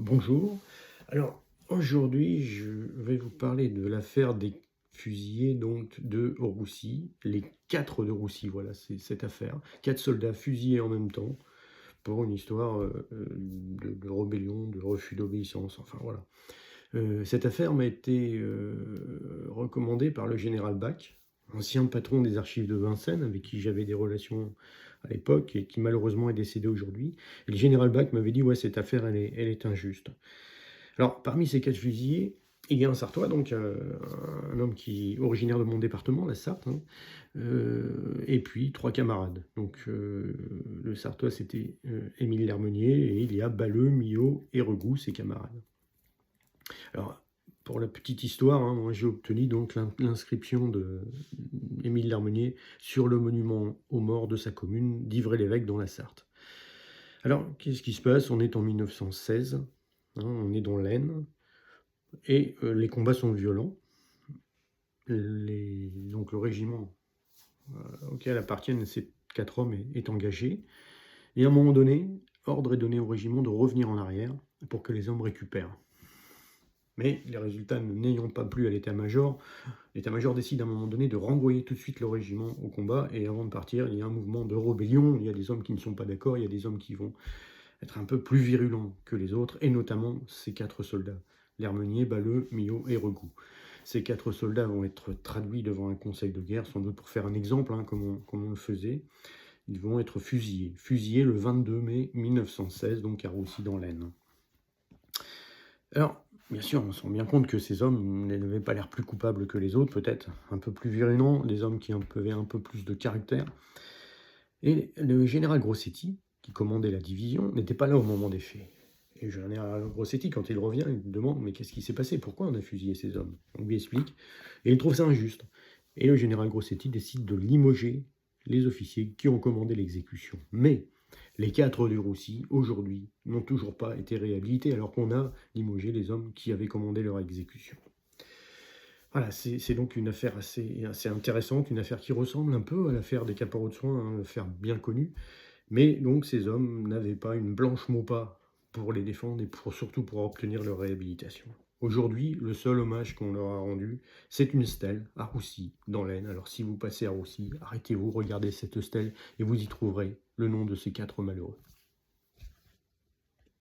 Bonjour. Alors, aujourd'hui, je vais vous parler de l'affaire des fusillés donc de Roussy, les 4 de Roussy, voilà, c'est cette affaire. 4 soldats fusillés en même temps pour une histoire, de rébellion, de refus d'obéissance, enfin voilà. Cette affaire m'a été, recommandée par le général Back, ancien patron des archives de Vincennes, avec qui j'avais des relations à l'époque et qui malheureusement est décédé aujourd'hui. Et le général Back m'avait dit: «Ouais, cette affaire, elle est injuste». Alors, parmi ces 4 fusillés, il y a un Sartois, donc un homme qui originaire de mon département, la Sarthe, hein, et puis 3 camarades. Donc, le Sartois, c'était, Émile Lermenier, et il y a Balleux, Millot et Regout, ses camarades. Alors, pour la petite histoire, hein, moi j'ai obtenu donc l'inscription de Émile Lermenier sur le monument aux morts de sa commune d'Ivray-l'Évêque dans la Sarthe. Alors, qu'est-ce qui se passe? On est en 1916, hein, on est dans l'Aisne, et les combats sont violents. Donc le régiment auquel appartiennent ces 4 hommes est engagé, et à un moment donné, ordre est donné au régiment de revenir en arrière pour que les hommes récupèrent. Mais les résultats n'ayant pas plu à l'état-major décide à un moment donné de renvoyer tout de suite le régiment au combat, et avant de partir, il y a un mouvement de rébellion, il y a des hommes qui ne sont pas d'accord, il y a des hommes qui vont être un peu plus virulents que les autres, et notamment ces 4 soldats, Lermenier, Balleux, Millot et Regout. Ces 4 soldats vont être traduits devant un conseil de guerre, sans doute pour faire un exemple, hein, comme on le faisait. Ils vont être fusillés le 22 mai 1916, donc à Roussy dans l'Aisne. Alors, bien sûr, on se rend bien compte que ces hommes n'avaient pas l'air plus coupables que les autres, peut-être un peu plus virulents, des hommes qui avaient un peu plus de caractère. Et le général Grossetti, qui commandait la division, n'était pas là au moment des faits. Et le général Grossetti, quand il revient, il demande: «Mais qu'est-ce qui s'est passé? Pourquoi on a fusillé ces hommes?» On lui explique, et il trouve ça injuste. Et le général Grossetti décide de limoger les officiers qui ont commandé l'exécution. Mais les 4 de Roussy, aujourd'hui, n'ont toujours pas été réhabilités, alors qu'on a limogé les hommes qui avaient commandé leur exécution. Voilà, c'est donc une affaire assez intéressante, une affaire qui ressemble un peu à l'affaire des caporaux de soins, hein, une affaire bien connue. Mais donc ces hommes n'avaient pas une blanche maupas pour les défendre, et surtout pour obtenir leur réhabilitation. Aujourd'hui, le seul hommage qu'on leur a rendu, c'est une stèle à Roussy, dans l'Aisne. Alors si vous passez à Roussy, arrêtez-vous, regardez cette stèle, et vous y trouverez le nom de ces 4 malheureux.